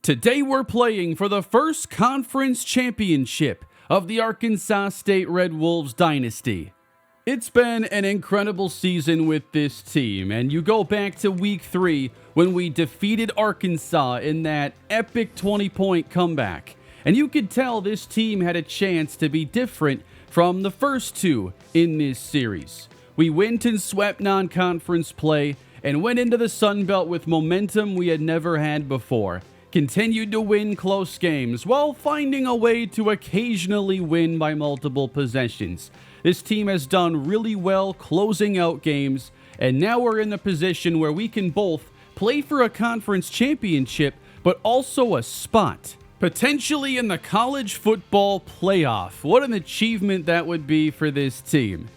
Today we're playing for the first conference championship of the Arkansas State Red Wolves dynasty. It's been an incredible season with this team, and you go back to week 3 when we defeated Arkansas in that epic 20-point comeback. And you could tell this team had a chance to be different from the first two in this series. We went and swept non-conference play and went into the Sun Belt with momentum we had never had before. Continued to win close games while finding a way to occasionally win by multiple possessions. This team has done really well closing out games, and now we're in the position where we can both play for a conference championship, but also a spot, potentially in the college football playoff. What an achievement that would be for this team.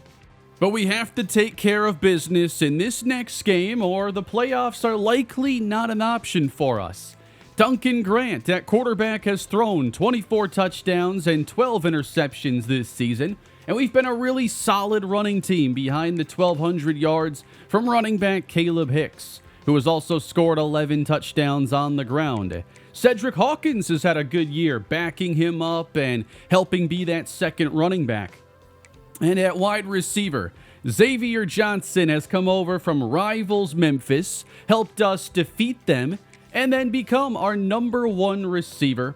But we have to take care of business in this next game, or the playoffs are likely not an option for us. Duncan Grant at quarterback has thrown 24 touchdowns and 12 interceptions this season, and we've been a really solid running team behind the 1,200 yards from running back Caleb Hicks, who has also scored 11 touchdowns on the ground. Cedric Hawkins has had a good year, backing him up and helping be that second running back. And at wide receiver, Xavier Johnson has come over from rivals Memphis, helped us defeat them, and then become our number one receiver.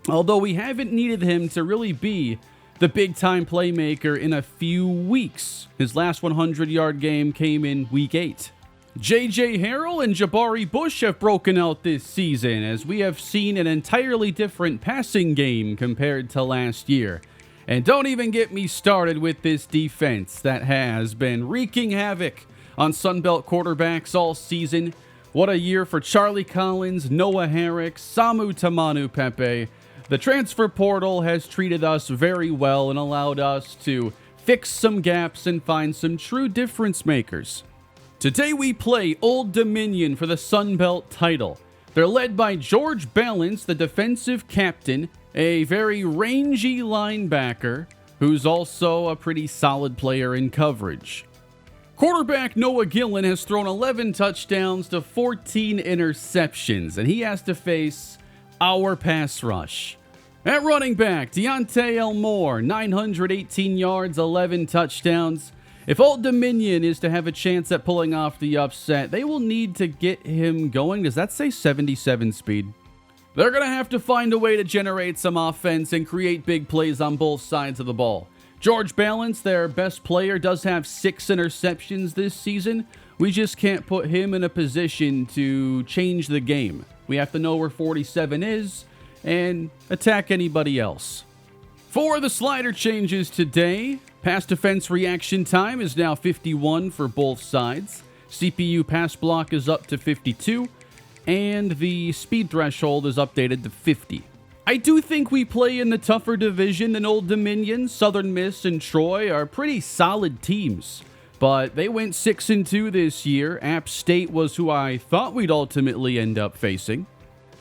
Although we haven't needed him to really be the big-time playmaker in a few weeks. His last 100-yard game came in week 8. J.J. Harrell and Jabari Bush have broken out this season, as we have seen an entirely different passing game compared to last year. And don't even get me started with this defense that has been wreaking havoc on Sun Belt quarterbacks all season. What a year for Charlie Collins, Noah Herrick, Samu Tamanu Pepe. The transfer portal has treated us very well and allowed us to fix some gaps and find some true difference makers. Today we play Old Dominion for the Sun Belt title. They're led by George Balance, the defensive captain, a very rangy linebacker who's also a pretty solid player in coverage. Quarterback Noah Gillen has thrown 11 touchdowns to 14 interceptions, and he has to face our pass rush. At running back, Deontay Elmore, 918 yards, 11 touchdowns. If Old Dominion is to have a chance at pulling off the upset, they will need to get him going. Does that say 77 speed? They're going to have to find a way to generate some offense and create big plays on both sides of the ball. George Balance, their best player, does have 6 interceptions this season. We just can't put him in a position to change the game. We have to know where 47 is and attack anybody else. For the slider changes today, pass defense reaction time is now 51 for both sides. CPU pass block is up to 52, and the speed threshold is updated to 50. I do think we play in the tougher division than Old Dominion. Southern Miss and Troy are pretty solid teams, but they went 6-2 this year. App State was who I thought we'd ultimately end up facing.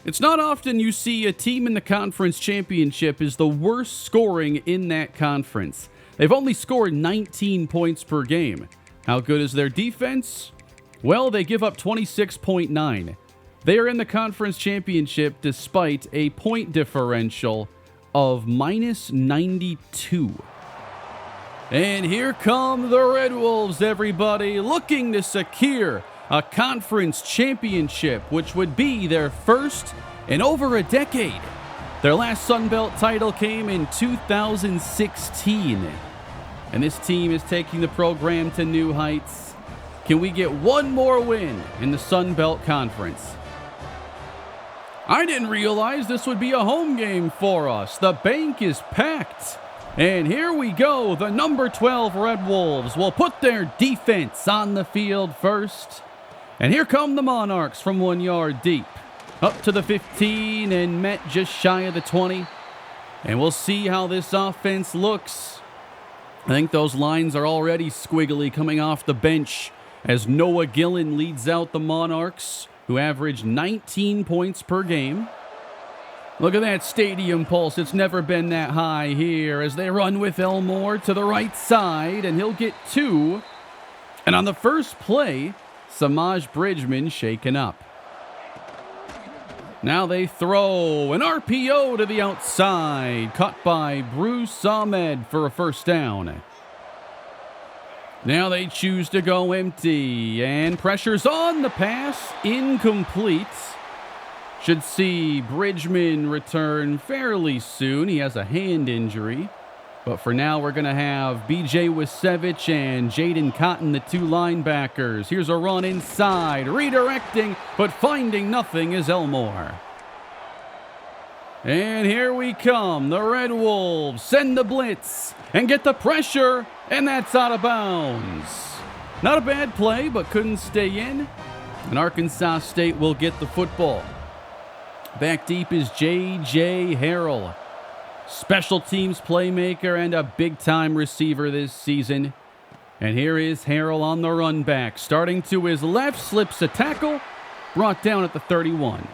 It's not often you see a team in the conference championship is the worst scoring in that conference. They've only scored 19 points per game. How good is their defense? Well, they give up 26.9. They are in the conference championship despite a point differential of -92. And here come the Red Wolves, everybody, looking to secure a conference championship, which would be their first in over a decade. Their last Sun Belt title came in 2016. And this team is taking the program to new heights. Can we get one more win in the Sun Belt Conference? I didn't realize this would be a home game for us. The bank is packed. And here we go. The number 12 Red Wolves will put their defense on the field first. And here come the Monarchs from 1 yard deep. Up to the 15 and met just shy of the 20. And we'll see how this offense looks. I think those lines are already squiggly coming off the bench as Noah Gillen leads out the Monarchs, who averaged 19 points per game. Look at that stadium pulse. It's never been that high here as they run with Elmore to the right side, and he'll get 2. And on the first play, Samaj Bridgman shaken up. Now they throw an RPO to the outside. Caught by Bruce Ahmed for a first down. Now they choose to go empty. And pressure's on the pass. Incomplete. Should see Bridgman return fairly soon. He has a hand injury. But for now, we're going to have B.J. Wisevich and Jaden Cotton, the two linebackers. Here's a run inside, redirecting, but finding nothing is Elmore. And here we come. The Red Wolves send the blitz and get the pressure, and that's out of bounds. Not a bad play, but couldn't stay in. And Arkansas State will get the football. Back deep is J.J. Harrell. Special teams playmaker and a big-time receiver this season. And here is Harrell on the run back. Starting to his left, slips a tackle, brought down at the 31.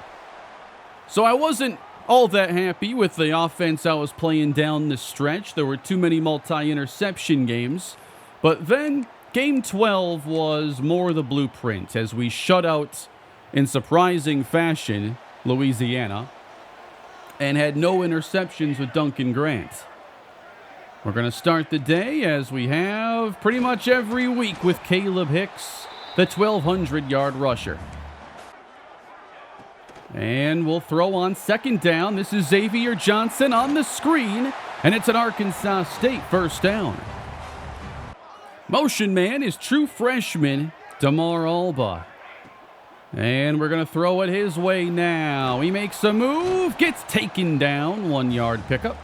So I wasn't all that happy with the offense I was playing down the stretch. There were too many multi-interception games. But then Game 12 was more the blueprint as we shut out, in surprising fashion, Louisiana, and had no interceptions with Duncan Grant. We're going to start the day as we have pretty much every week with Caleb Hicks, the 1,200-yard rusher. And we'll throw on second down. This is Xavier Johnson on the screen, and it's an Arkansas State first down. Motion man is true freshman Damar Alba. And we're going to throw it his way now. He makes a move, gets taken down, 1-yard pickup.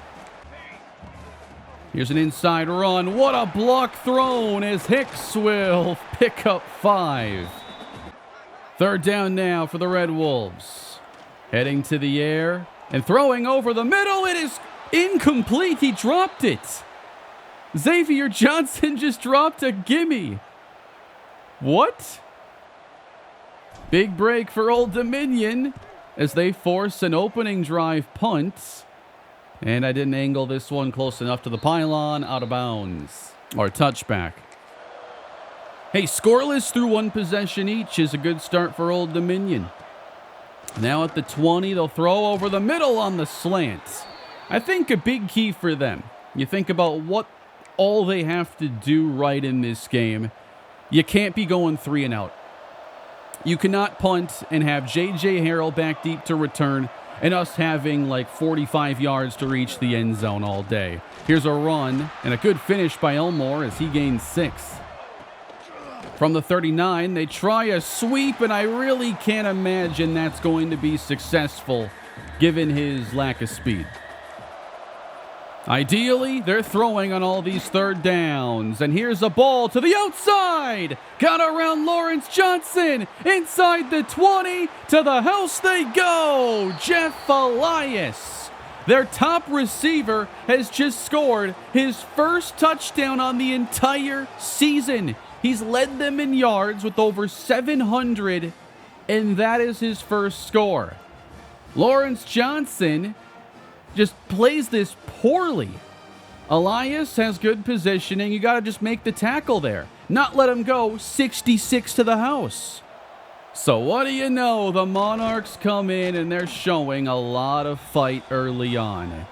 Here's an inside run. What a block thrown as Hicks will pick up 5. Third down now for the Red Wolves. Heading to the air and throwing over the middle. It is incomplete. He dropped it. Xavier Johnson just dropped a gimme. What? Big break for Old Dominion as they force an opening drive punt. And I didn't angle this one close enough to the pylon. Out of bounds. Or touchback. Hey, scoreless through one possession each is a good start for Old Dominion. Now at the 20, they'll throw over the middle on the slant. I think a big key for them. You think about what all they have to do right in this game. You can't be going 3 and out. You cannot punt and have J.J. Harrell back deep to return and us having like 45 yards to reach the end zone all day. Here's a run and a good finish by Elmore as he gains 6. From the 39, they try a sweep, and I really can't imagine that's going to be successful given his lack of speed. Ideally, they're throwing on all these third downs. And here's a ball to the outside. Got around Lawrence Johnson. Inside the 20. To the house they go. Jeff Elias, their top receiver, has just scored his first touchdown on the entire season. He's led them in yards with over 700, and that is his first score. Lawrence Johnson just plays this poorly. Elias has good positioning. You got to just make the tackle there. Not let him go 66 to the house. So what do you know? The Monarchs come in and they're showing a lot of fight early on.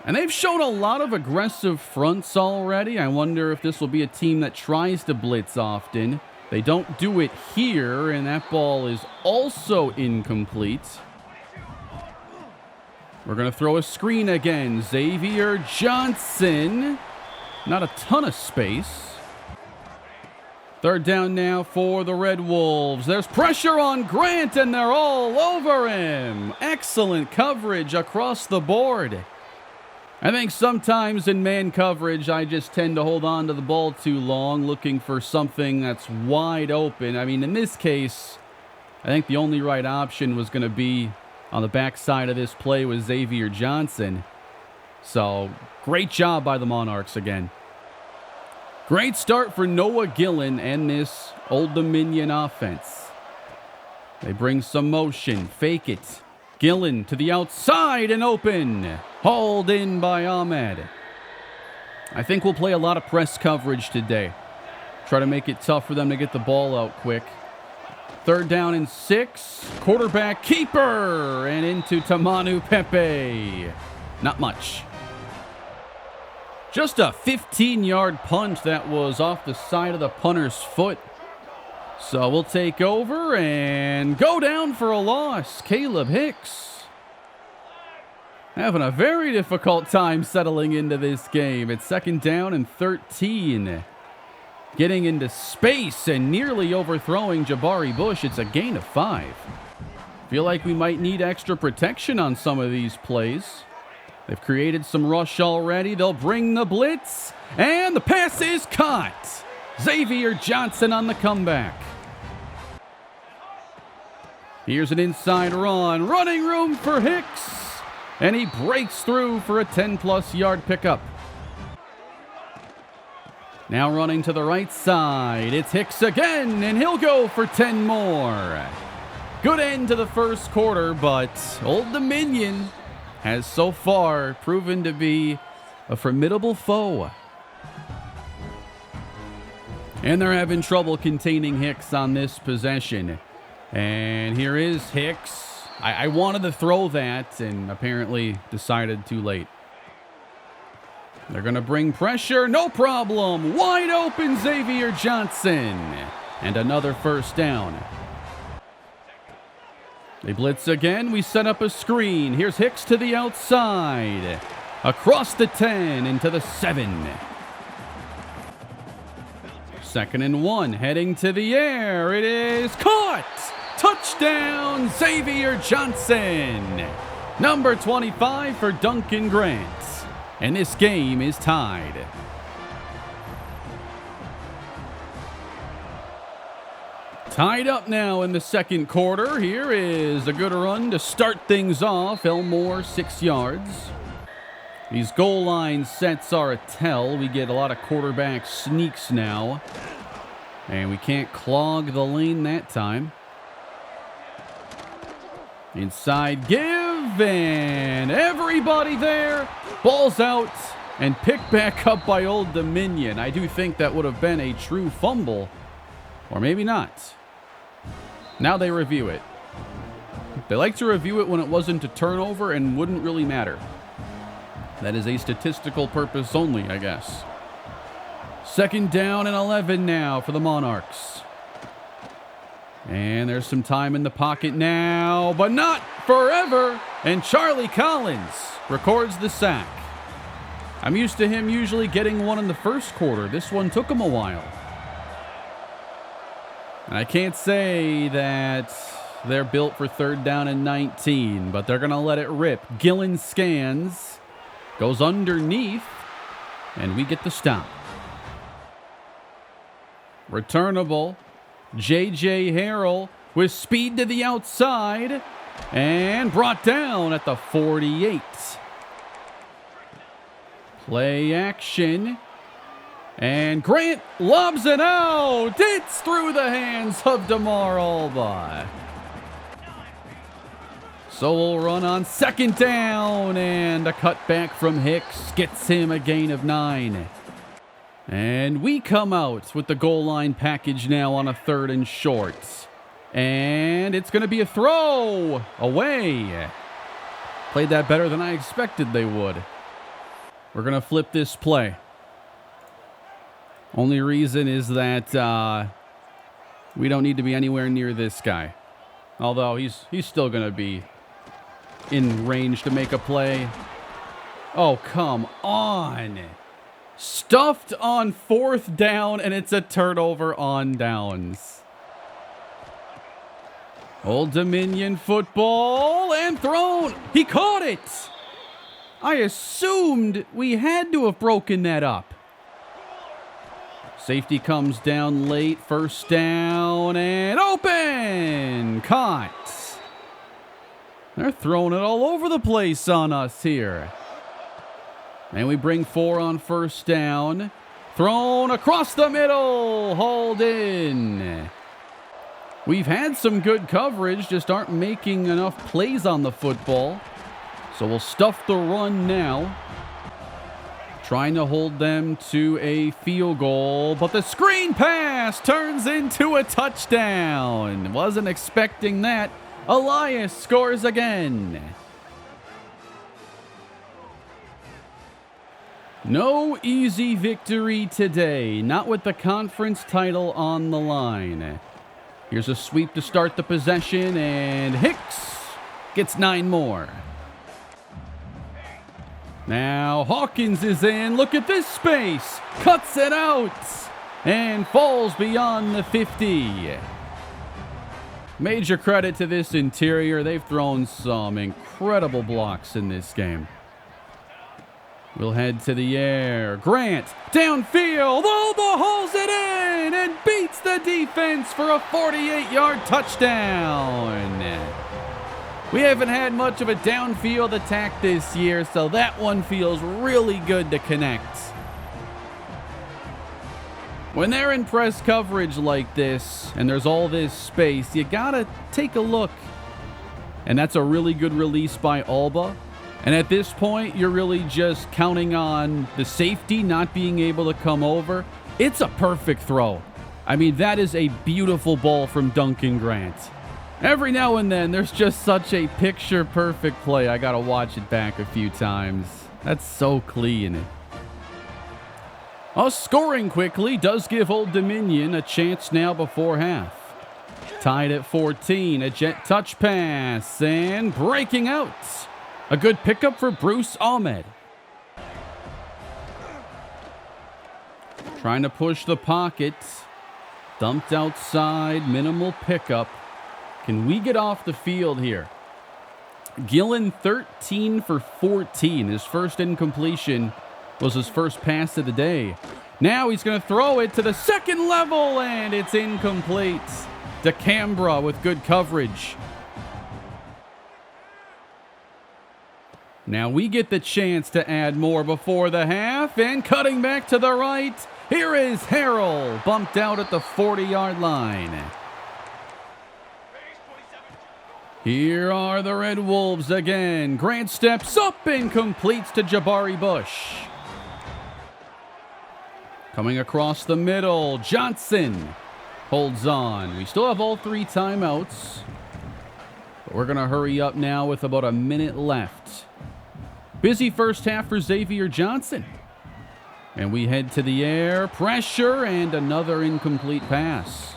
And they've shown a lot of aggressive fronts already. I wonder if this will be a team that tries to blitz often. They don't do it here, and that ball is also incomplete. We're going to throw a screen again. Xavier Johnson. Not a ton of space. Third down now for the Red Wolves. There's pressure on Grant, and they're all over him. Excellent coverage across the board. I think sometimes in man coverage, I just tend to hold on to the ball too long, looking for something that's wide open. I mean, in this case, I think the only right option was going to be on the backside of this play with Xavier Johnson. So, great job by the Monarchs again. Great start for Noah Gillen and this Old Dominion offense. They bring some motion, fake it. Gillen to the outside and open. Hauled in by Ahmed. I think we'll play a lot of press coverage today. Try to make it tough for them to get the ball out quick. Third down and 6. Quarterback keeper. And into Tamanu Pepe. Not much. Just a 15-yard punt that was off the side of the punter's foot. So we'll take over and go down for a loss. Caleb Hicks having a very difficult time settling into this game. It's second down and 13. Getting into space and nearly overthrowing Jabari Bush. It's a gain of 5. Feel like we might need extra protection on some of these plays. They've created some rush already. They'll bring the blitz. And the pass is caught. Xavier Johnson on the comeback. Here's an inside run. Running room for Hicks. And he breaks through for a 10-plus yard pickup. Now running to the right side. It's Hicks again, and he'll go for 10 more. Good end to the first quarter, but Old Dominion has so far proven to be a formidable foe. And they're having trouble containing Hicks on this possession. And here is Hicks. I wanted to throw that and apparently decided too late. They're going to bring pressure. No problem. Wide open Xavier Johnson. And another first down. They blitz again. We set up a screen. Here's Hicks to the outside. Across the 10 into the 7. Second and 1. Heading to the air. It is caught. Touchdown, Xavier Johnson. Number 25 for Duncan Grant. And this game is tied. Tied up now in the second quarter. Here is a good run to start things off. Elmore, 6 yards. These goal line sets are a tell. We get a lot of quarterback sneaks now. And we can't clog the lane that time. Inside give, and everybody there. Ball's out and picked back up by Old Dominion. I do think that would have been a true fumble, or maybe not. Now they review it. They like to review it when it wasn't a turnover and wouldn't really matter. That is a statistical purpose only, I guess. Second down and 11 now for the Monarchs. And there's some time in the pocket now, but not forever. And Charlie Collins records the sack. I'm used to him usually getting one in the first quarter. This one took him a while. And I can't say that they're built for third down and 19, but they're going to let it rip. Gillen scans, goes underneath, and we get the stop. Returnable. J.J. Harrell with speed to the outside and brought down at the 48. Play action. And Grant lobs it out. It's through the hands of DeMar Alba. So we'll run on second down, and a cutback from Hicks gets him a gain of 9. And we come out with the goal line package now on a third and short. And it's going to be a throw away. Played that better than I expected they would. We're going to flip this play. Only reason is that we don't need to be anywhere near this guy. Although he's still going to be in range to make a play. Oh, come on. Stuffed on fourth down, and it's a turnover on downs. Old Dominion football, and thrown. He caught it. I assumed we had to have broken that up. Safety comes down late. First down, and open. Caught. They're throwing it all over the place on us here. And we bring 4 on first down. Thrown across the middle. Hauled in. We've had some good coverage, just aren't making enough plays on the football. So we'll stuff the run now. trying to hold them to a field goal, but the screen pass turns into a touchdown. Wasn't expecting that. Elias scores again. No easy victory today, not with the conference title on the line. Here's a sweep to start the possession, and Hicks gets 9 more. Now Hawkins is in. Look at this space. Cuts it out and falls beyond the 50. Major credit to this interior. They've thrown some incredible blocks in this game. We'll head to the air. Grant, downfield. Alba hauls it in and beats the defense for a 48-yard touchdown. We haven't had much of a downfield attack this year, so that one feels really good to connect. When they're in press coverage like this, and there's all this space, you gotta take a look. And that's a really good release by Alba. And at this point, you're really just counting on the safety not being able to come over. It's a perfect throw. I mean, that is a beautiful ball from Duncan Grant. Every now and then, there's just such a picture-perfect play. I gotta watch it back a few times. That's so clean. Us scoring quickly does give Old Dominion a chance now before half. Tied at 14, a jet touch pass, and breaking out. A good pickup for Bruce Ahmed. Trying to push the pocket. Dumped outside, minimal pickup. Can we get off the field here? Gillen 13 for 14. His first incompletion was his first pass of the day. Now he's going to throw it to the second level, and it's incomplete. DeCambra with good coverage. Now we get the chance to add more before the half, and cutting back to the right, here is Harrell, bumped out at the 40-yard line. Here are the Red Wolves again. Grant steps up and completes to Jabari Bush. Coming across the middle, Johnson holds on. We still have all 3 timeouts, but we're going to hurry up now with about a minute left. Busy first half for Xavier Johnson. And we head to the air. Pressure and another incomplete pass.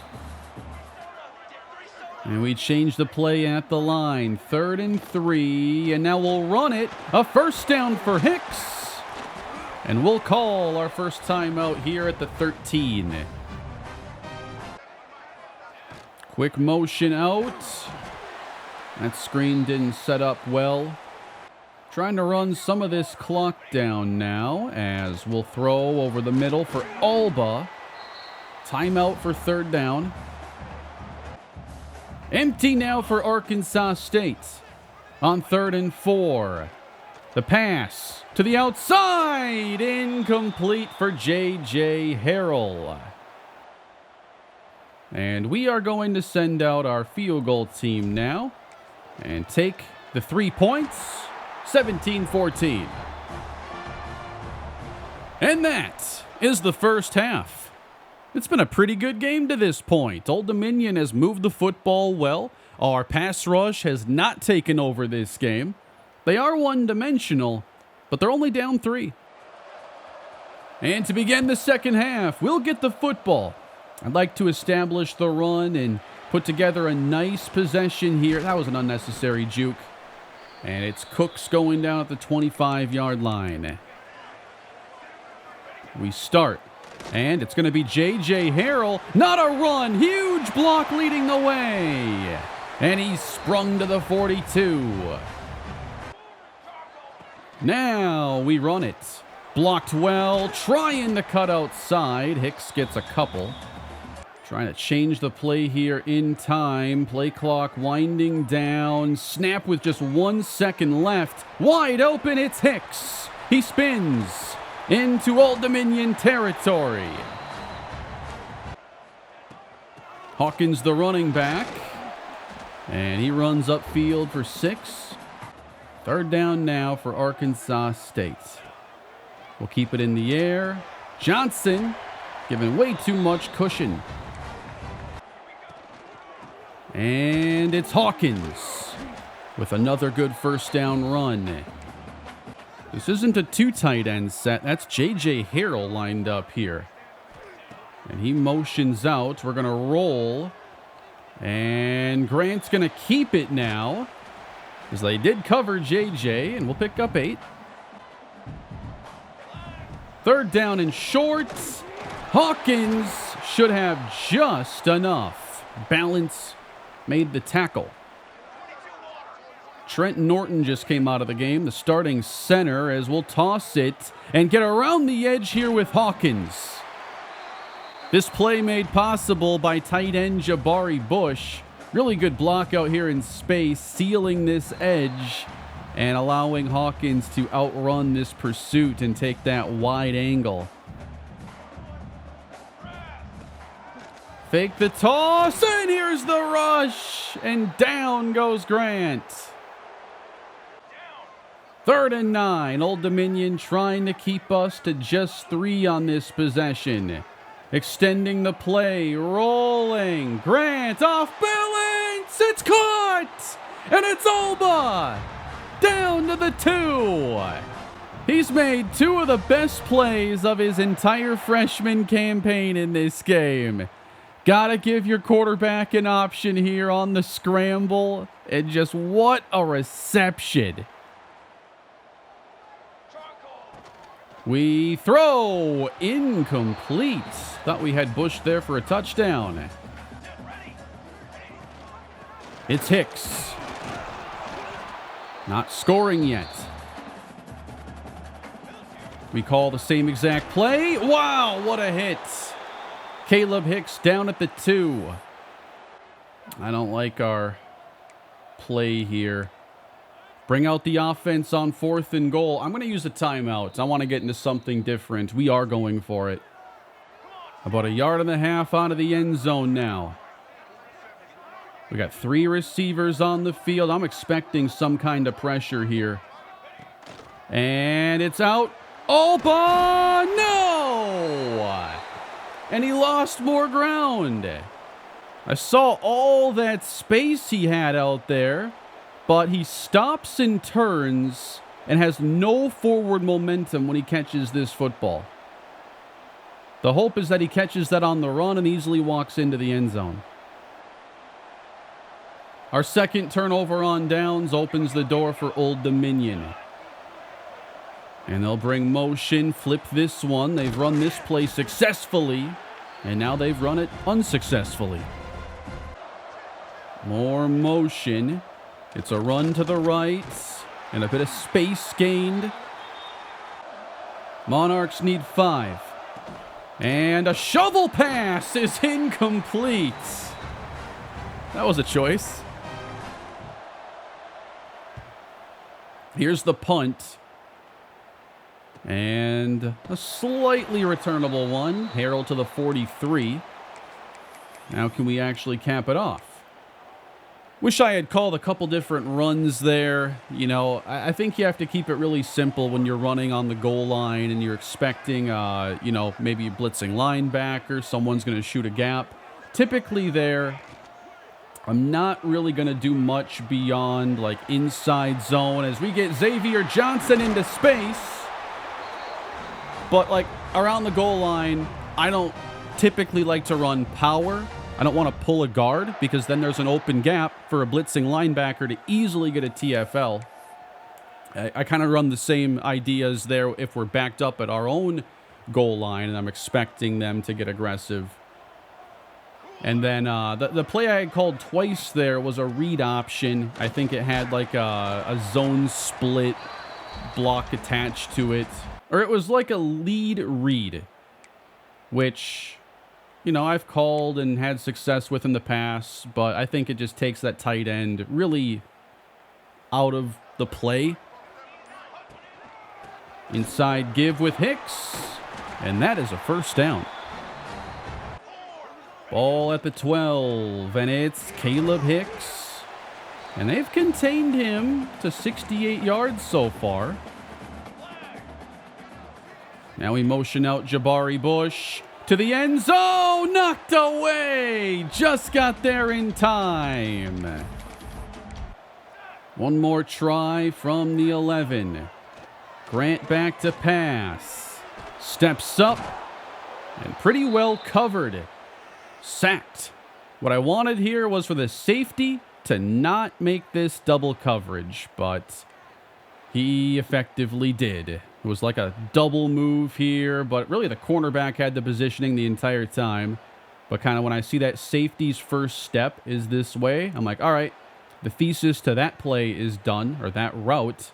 And we change the play at the line. 3rd and 3. And now we'll run it. A first down for Hicks. And we'll call our first timeout here at the 13. Quick motion out. That screen didn't set up well. Trying to run some of this clock down now as we'll throw over the middle for Alba. Timeout for 3rd down. Empty now for Arkansas State on 3rd and 4. The pass to the outside. Incomplete for J.J. Harrell. And we are going to send out our field goal team now and take the 3 points. 17-14. And that is the first half. It's been a pretty good game to this point. Old Dominion has moved the football well. Our pass rush has not taken over this game. They are one-dimensional, but they're only down 3. And to begin the second half, we'll get the football. I'd like to establish the run and put together a nice possession here. That was an unnecessary juke. And it's Cooks going down at the 25-yard line. We start. And it's going to be J.J. Harrell. Not a run. Huge block leading the way. And he's sprung to the 42. Now we run it. Blocked well. Trying to cut outside. Hicks gets a couple. Trying to change the play here in time. Play clock winding down. Snap with just 1 second left. Wide open, it's Hicks. He spins into Old Dominion territory. Hawkins, the running back. And he runs upfield for 6. 3rd down now for Arkansas State. We'll keep it in the air. Johnson giving way too much cushion. And it's Hawkins with another good first down run. This isn't a two tight end set. That's J.J. Harrell lined up here. And he motions out. We're going to roll. And Grant's going to keep it now, as they did cover J.J., and we'll pick up 8. Third down and short. Hawkins should have just enough. Balance made the tackle. Trent Norton just came out of the game, the starting center, as we'll toss it and get around the edge here with Hawkins. This play made possible by tight end Jabari Bush. Really good block out here in space, sealing this edge and allowing Hawkins to outrun this pursuit and take that wide angle. Fake the toss, and here's the rush, and down goes Grant. 3rd and 9. Old Dominion trying to keep us to just 3 on this possession. Extending the play, rolling. Grant off balance. It's caught, and it's Alba down to the 2. He's made 2 of the best plays of his entire freshman campaign in this game. Gotta give your quarterback an option here on the scramble, and just what a reception. We throw incomplete. Thought we had Bush there for a touchdown. It's Hicks. Not scoring yet. We call the same exact play. Wow, what a hit. Caleb Hicks down at the 2. I don't like our play here. Bring out the offense on 4th and goal. I'm going to use a timeout. I want to get into something different. We are going for it. About 1.5 yards out of the end zone now. We got 3 receivers on the field. I'm expecting some kind of pressure here. And it's out. Alba! No! And he lost more ground. I saw all that space he had out there, but he stops and turns and has no forward momentum when he catches this football. The hope is that he catches that on the run and easily walks into the end zone. Our second turnover on downs opens the door for Old Dominion. And they'll bring motion, flip this one. They've run this play successfully, and now they've run it unsuccessfully. More motion. It's a run to the right, and a bit of space gained. Monarchs need 5. And a shovel pass is incomplete. That was a choice. Here's the punt. And a slightly returnable one. Harrell to the 43. Now can we actually cap it off? Wish I had called a couple different runs there. You know, I think you have to keep it really simple when you're running on the goal line and you're expecting, you know, maybe a blitzing linebacker. Someone's going to shoot a gap. Typically there, I'm not really going to do much beyond like inside zone as we get Xavier Johnson into space. But like around the goal line, I don't typically like to run power. I don't want to pull a guard because then there's an open gap for a blitzing linebacker to easily get a TFL. I kind of run the same ideas there if we're backed up at our own goal line and I'm expecting them to get aggressive. And then the play I had called twice there was a read option. I think it had like a zone split block attached to it. Or it was like a lead read, which, you know, I've called and had success with in the past, but I think it just takes that tight end really out of the play. Inside give with Hicks, and that is a first down. Ball at the 12, and it's Caleb Hicks. And they've contained him to 68 yards so far. Now we motion out Jabari Bush to the end zone. Knocked away. Just got there in time. One more try from the 11. Grant back to pass. Steps up and pretty well covered. Sacked. What I wanted here was for the safety to not make this double coverage, but he effectively did. It was like a double move here, but really the cornerback had the positioning the entire time. But kind of when I see that safety's first step is this way, I'm like, all right, the thesis to that play is done, or that route.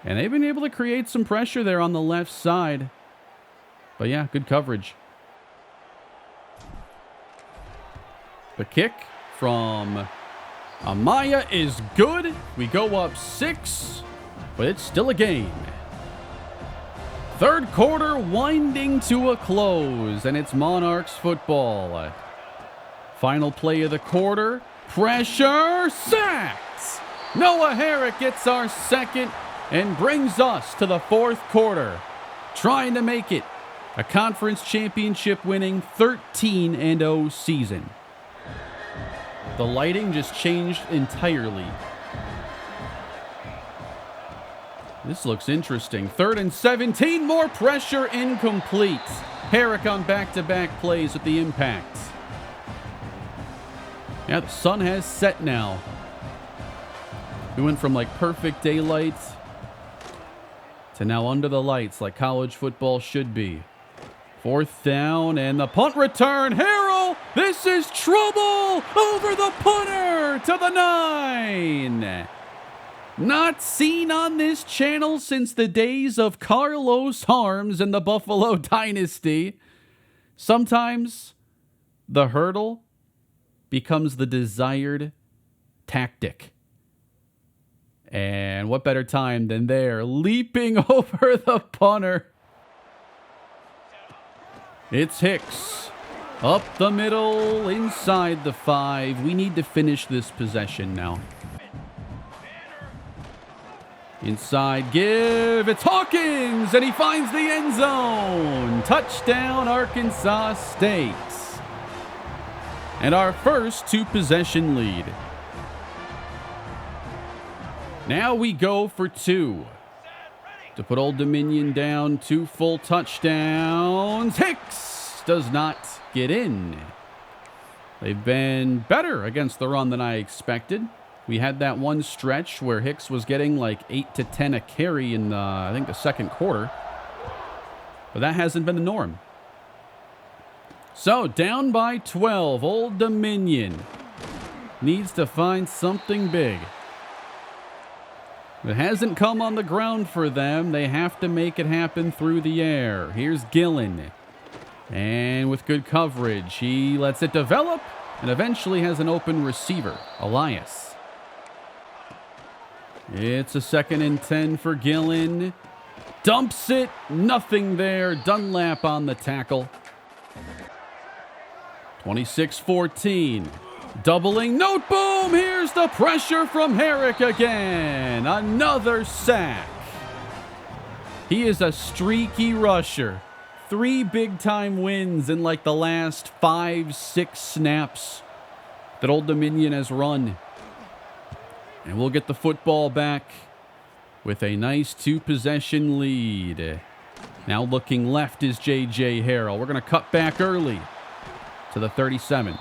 And they've been able to create some pressure there on the left side. But yeah, good coverage. The kick from Amaya is good. We go up 6, but it's still a game. Third quarter winding to a close, and it's Monarchs football. Final play of the quarter. Pressure, sacked! Noah Herrick gets our second and brings us to the fourth quarter. Trying to make it a conference championship winning 13-0 season. The lighting just changed entirely. This looks interesting. 3rd and 17, more pressure, incomplete. Herrick on back-to-back plays with the impact. Yeah, the sun has set now. We went from like perfect daylight to now under the lights like college football should be. 4th down and the punt return. Harrell, this is trouble over the punter to the 9. Not seen on this channel since the days of Carlos Harms and the Buffalo Dynasty. Sometimes the hurdle becomes the desired tactic. And what better time than there, leaping over the punter. It's Hicks. Up the middle, inside the 5. We need to finish this possession now. Inside give, it's Hawkins, and he finds the end zone. Touchdown, Arkansas State. And our first 2-possession lead. Now we go for 2. To put Old Dominion down 2 full touchdowns. Hicks does not get in. They've been better against the run than I expected. We had that one stretch where Hicks was getting like 8 to 10 a carry in, I think, the second quarter. But that hasn't been the norm. So, down by 12, Old Dominion needs to find something big. It hasn't come on the ground for them. They have to make it happen through the air. Here's Gillen. And with good coverage, he lets it develop and eventually has an open receiver, Elias. It's a 2nd and 10 for Gillen. Dumps it. Nothing there. Dunlap on the tackle. 26-14. Doubling. Note boom. Here's the pressure from Herrick again. Another sack. He is a streaky rusher. 3 big-time wins in like the last 5-6 snaps that Old Dominion has run. And we'll get the football back with a nice 2-possession lead. Now looking left is J.J. Harrell. We're going to cut back early to the 37.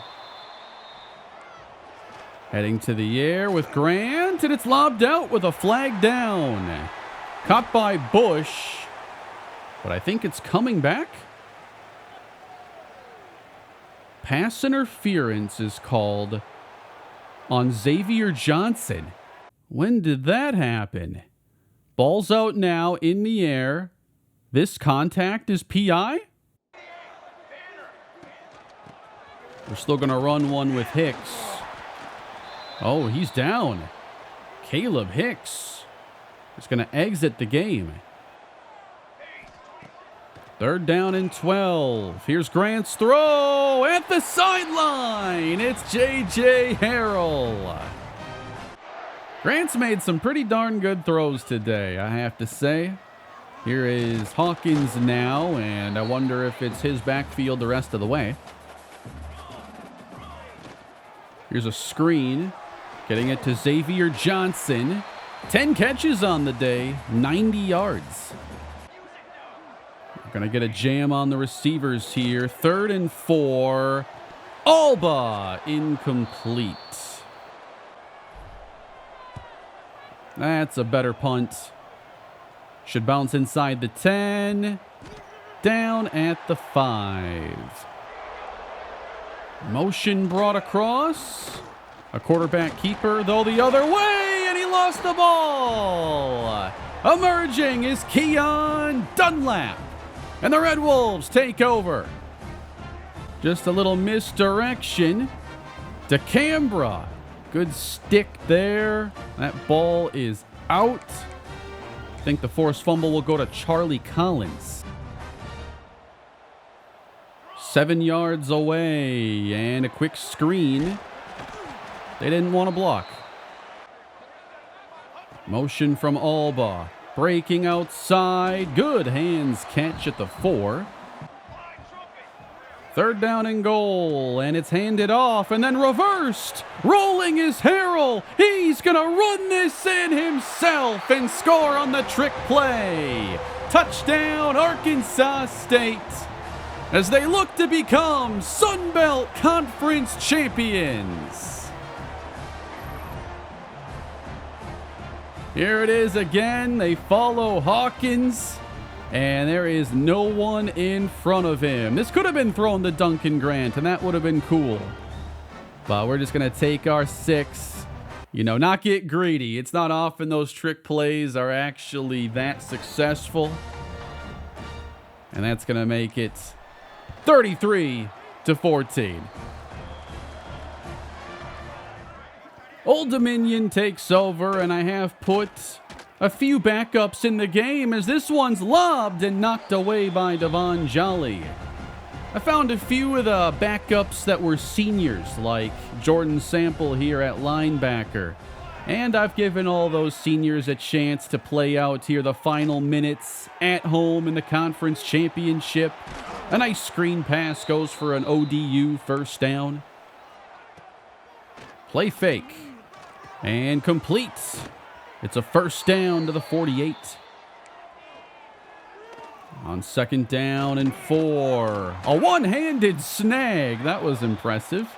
Heading to the air with Grant, and it's lobbed out with a flag down. Caught by Bush, but I think it's coming back. Pass interference is called on Xavier Johnson. When did that happen? Ball's out now in the air. This contact is PI? We're still going to run one with Hicks. Oh, he's down. Caleb Hicks is going to exit the game. 3rd down and 12. Here's Grant's throw at the sideline. It's J.J. Harrell. Grant's made some pretty darn good throws today, I have to say. Here is Hawkins now, and I wonder if it's his backfield the rest of the way. Here's a screen. Getting it to Xavier Johnson. 10 catches on the day, 90 yards. We're going to get a jam on the receivers here. 3rd and 4. Alba, incomplete. That's a better punt. Should bounce inside the 10. Down at the 5. Motion brought across. A quarterback keeper, though, the other way, and he lost the ball. Emerging is Keon Dunlap. And the Red Wolves take over. Just a little misdirection to Canberra. Good stick there. That ball is out. I think the forced fumble will go to Charlie Collins. 7 yards away, and a quick screen. They didn't want to block. Motion from Alba. Breaking outside. Good hands catch at the 4. 3rd down and goal, and it's handed off and then reversed. Rolling is Harrell. He's going to run this in himself and score on the trick play. Touchdown, Arkansas State, as they look to become Sun Belt Conference champions. Here it is again. They follow Hawkins, and there is no one in front of him. This could have been thrown to Duncan Grant, and that would have been cool. But we're just going to take our 6. You know, not get greedy. It's not often those trick plays are actually that successful. And that's going to make it 33-14. Old Dominion takes over, and I have put a few backups in the game as this one's lobbed and knocked away by Devon Jolly. I found a few of the backups that were seniors, like Jordan Sample here at linebacker. And I've given all those seniors a chance to play out here the final minutes at home in the conference championship. A nice screen pass goes for an ODU first down. Play fake. And complete. It's a first down to the 48. On 2nd down and 4. A one-handed snag. That was impressive.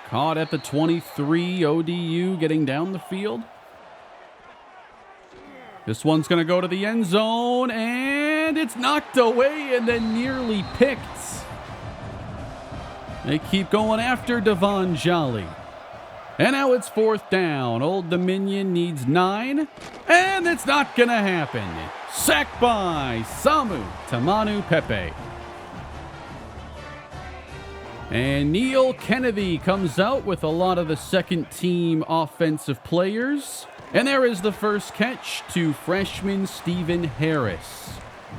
Caught at the 23. ODU getting down the field. This one's going to go to the end zone, and it's knocked away and then nearly picked. They keep going after Devon Jolly. And now it's 4th down. Old Dominion needs 9. And it's not going to happen. Sacked by Samu Tamanu Pepe. And Neil Kennedy comes out with a lot of the second-team offensive players. And there is the first catch to freshman Stephen Harris.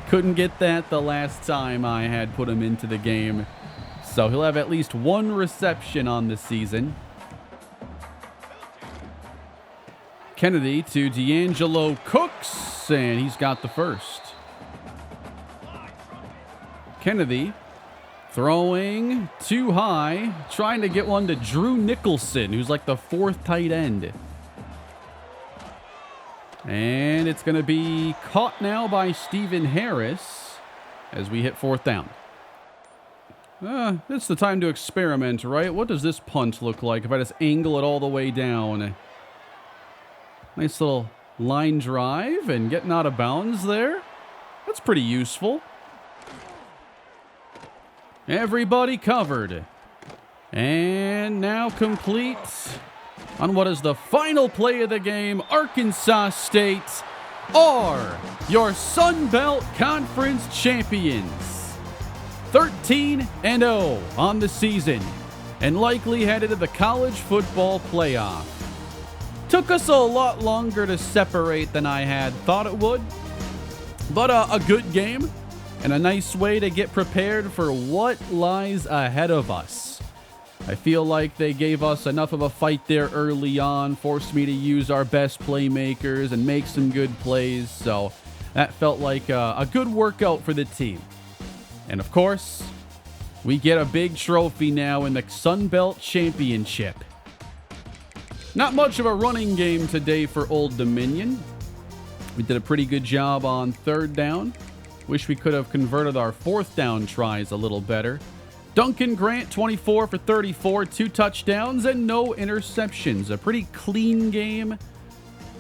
Couldn't get that the last time I had put him into the game. So he'll have at least 1 reception on the season. Kennedy to D'Angelo Cooks, and he's got the first. Kennedy throwing too high, trying to get one to Drew Nicholson, who's like the 4th tight end. And it's going to be caught now by Stephen Harris as we hit 4th down. It's the time to experiment, right? What does this punt look like if I just angle it all the way down? Nice little line drive and getting out of bounds there. That's pretty useful. Everybody covered. And now complete on what is the final play of the game. Arkansas State are your Sun Belt Conference champions. 13-0 on the season and likely headed to the college football playoff. Took us a lot longer to separate than I had thought it would, but a good game and a nice way to get prepared for what lies ahead of us. I feel like they gave us enough of a fight there early on, forced me to use our best playmakers and make some good plays, so that felt like a good workout for the team. And of course, we get a big trophy now in the Sun Belt Championship. Not much of a running game today for Old Dominion. We did a pretty good job on third down. Wish we could have converted our fourth down tries a little better. Duncan Grant, 24 for 34, 2 touchdowns, and no interceptions. A pretty clean game,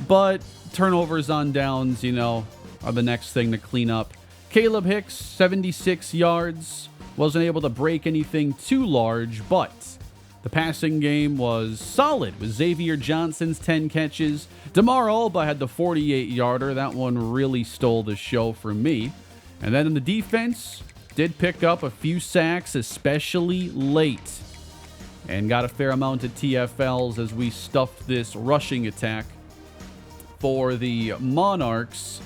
but turnovers on downs, are the next thing to clean up. Caleb Hicks, 76 yards. Wasn't able to break anything too large, but the passing game was solid with Xavier Johnson's 10 catches. DeMar Alba had the 48-yarder. That one really stole the show for me. And then in the defense, did pick up a few sacks, especially late. And got a fair amount of TFLs as we stuffed this rushing attack for the Monarchs.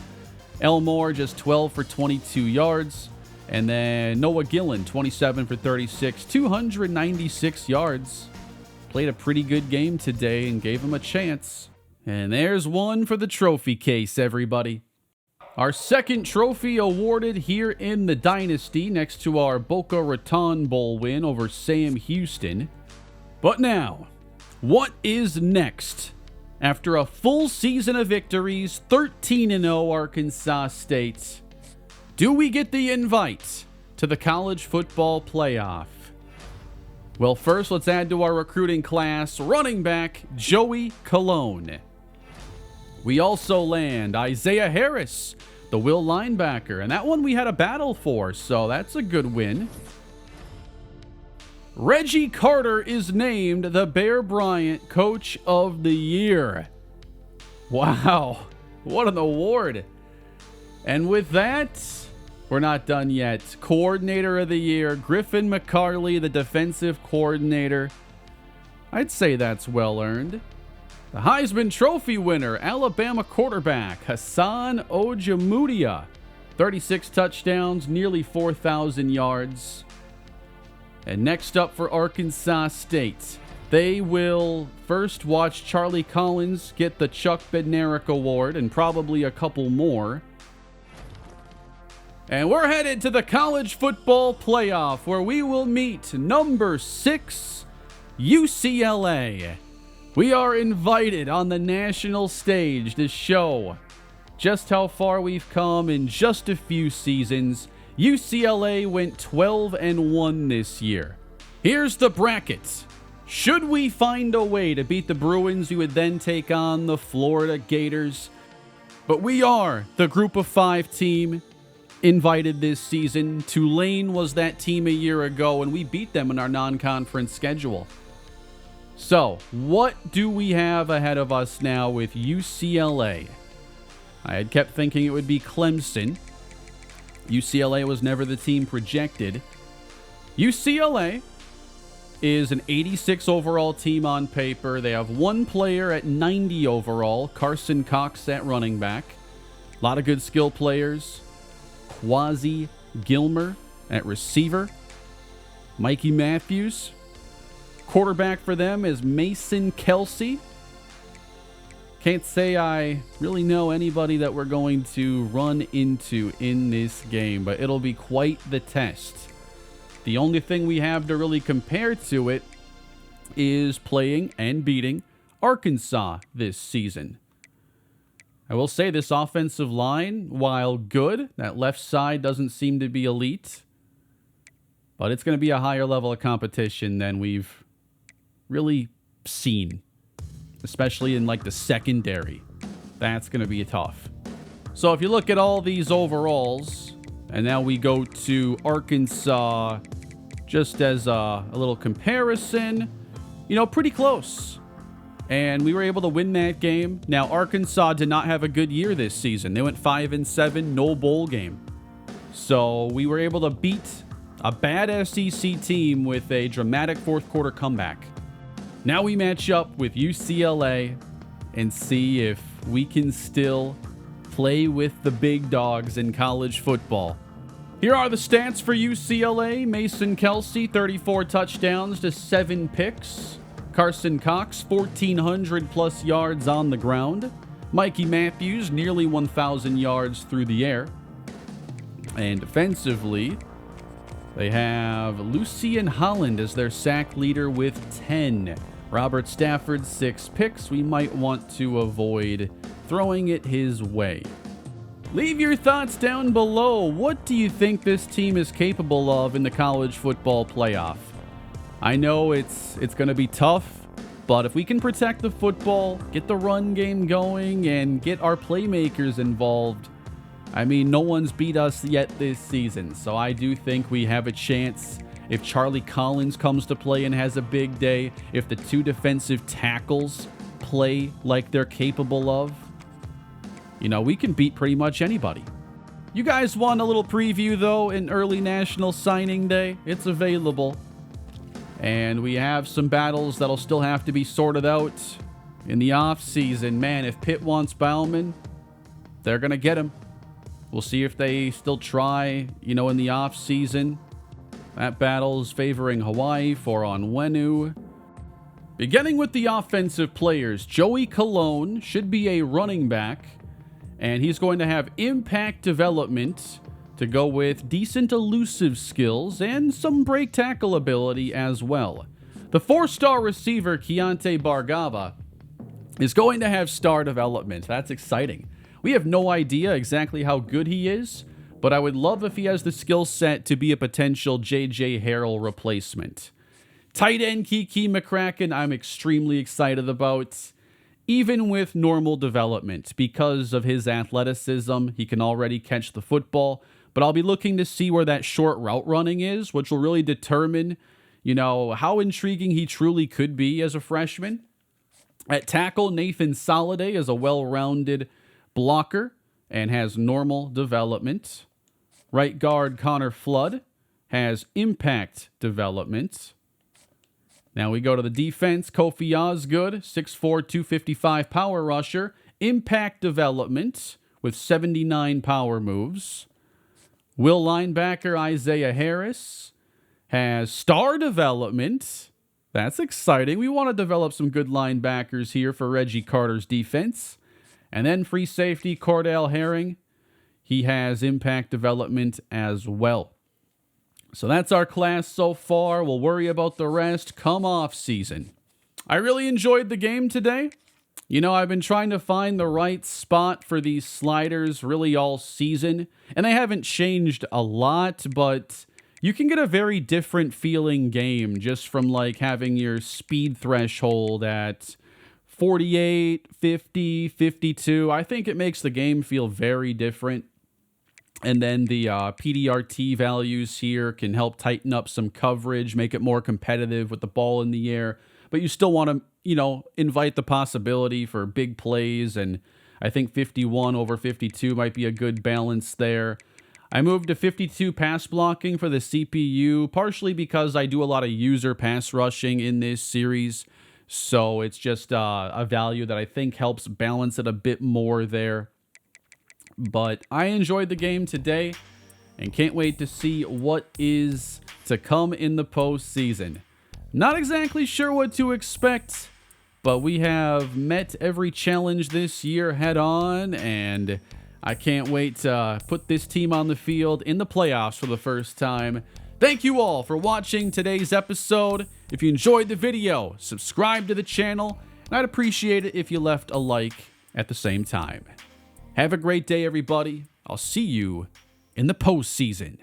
Elmore just 12 for 22 yards. And then Noah Gillen, 27 for 36, 296 yards. Played a pretty good game today and gave him a chance. And there's one for the trophy case, everybody. Our second trophy awarded here in the Dynasty next to our Boca Raton Bowl win over Sam Houston. But now, what is next? After a full season of victories, 13-0 Arkansas State, do we get the invite to the college football playoff? Well, first, let's add to our recruiting class running back Joey Colon. We also land Isaiah Harris, the Will linebacker, and that one we had a battle for, so that's a good win. Reggie Carter is named the Bear Bryant Coach of the Year. Wow, what an award. And with that, we're not done yet. Coordinator of the Year, Griffin McCarley, the defensive coordinator. I'd say that's well earned. The Heisman Trophy winner, Alabama quarterback Hassan Ojemudia. 36 touchdowns, nearly 4,000 yards. And next up for Arkansas State, they will first watch Charlie Collins get the Chuck Bednarik Award and probably a couple more. And we're headed to the college football playoff where we will meet number 6, UCLA. We are invited on the national stage to show just how far we've come in just a few seasons. UCLA went 12-1 this year. Here's the bracket. Should we find a way to beat the Bruins, we would then take on the Florida Gators. But we are the Group of 5 team invited this season. Tulane was that team a year ago, and we beat them in our non-conference schedule. So, what do we have ahead of us now with UCLA? I had kept thinking it would be Clemson. UCLA was never the team projected. UCLA is an 86 overall team on paper. They have one player at 90 overall, Carson Cox at running back. A lot of good skill players. Quasi Gilmer at receiver. Mikey Matthews. Quarterback for them is Mason Kelsey. Can't say I really know anybody that we're going to run into in this game, but it'll be quite the test. The only thing we have to really compare to it is playing and beating Arkansas this season. I will say this offensive line, while good, that left side doesn't seem to be elite, but it's going to be a higher level of competition than we've really seen, especially in like the secondary. That's going to be tough. So if you look at all these overalls, and now we go to Arkansas just as a little comparison, pretty close. And we were able to win that game. Now, Arkansas did not have a good year this season. They went 5-7, no bowl game. So we were able to beat a bad SEC team with a dramatic fourth quarter comeback. Now we match up with UCLA and see if we can still play with the big dogs in college football. Here are the stats for UCLA. Mason Kelsey, 34 touchdowns to 7 picks. Carson Cox, 1,400 plus yards on the ground. Mikey Matthews, nearly 1,000 yards through the air. And defensively, they have Lucian Holland as their sack leader with 10. Robert Stafford, 6 picks. We might want to avoid throwing it his way. Leave your thoughts down below. What do you think this team is capable of in the college football playoff? I know it's going to be tough, but if we can protect the football, get the run game going, and get our playmakers involved, I mean, no one's beat us yet this season, so I do think we have a chance. If Charlie Collins comes to play and has a big day, if the 2 defensive tackles play like they're capable of, you know, we can beat pretty much anybody. You guys want a little preview, though, in early National Signing Day? It's available. And we have some battles that'll still have to be sorted out in the offseason. Man, if Pitt wants Bauman, they're going to get him. We'll see if they still try, you know, in the offseason. That battle's favoring Hawaii for Onwenu. Beginning with the offensive players, Joey Colon should be a running back. And he's going to have impact development to go with decent elusive skills and some break tackle ability as well. The 4-star receiver, Keontae Bargava, is going to have star development. That's exciting. We have no idea exactly how good he is, but I would love if he has the skill set to be a potential J.J. Harrell replacement. Tight end Kiki McCracken, I'm extremely excited about. Even with normal development, because of his athleticism, he can already catch the football. But I'll be looking to see where that short route running is, which will really determine, you know, how intriguing he truly could be as a freshman. At tackle, Nathan Soliday is a well-rounded blocker and has normal development. Right guard Connor Flood has impact development. Now we go to the defense. Kofi Osgood, 6'4", 255 power rusher. Impact development with 79 power moves. Will linebacker Isaiah Harris has star development. That's exciting. We want to develop some good linebackers here for Reggie Carter's defense. And then free safety Cordell Herring. He has impact development as well. So that's our class so far. We'll worry about the rest come off season. I really enjoyed the game today. You know, I've been trying to find the right spot for these sliders really all season, and they haven't changed a lot, but you can get a very different feeling game just from like having your speed threshold at 48, 50, 52. I think it makes the game feel very different. And then the PDRT values here can help tighten up some coverage, make it more competitive with the ball in the air. But you still want to, you know, invite the possibility for big plays. And I think 51 over 52 might be a good balance there. I moved to 52 pass blocking for the CPU, partially because I do a lot of user pass rushing in this series. So it's just a value that I think helps balance it a bit more there. But I enjoyed the game today and can't wait to see what is to come in the postseason. Not exactly sure what to expect, but we have met every challenge this year head on, and I can't wait to put this team on the field in the playoffs for the first time. Thank you all for watching today's episode. If you enjoyed the video, subscribe to the channel, and I'd appreciate it if you left a like at the same time. Have a great day, everybody. I'll see you in the postseason.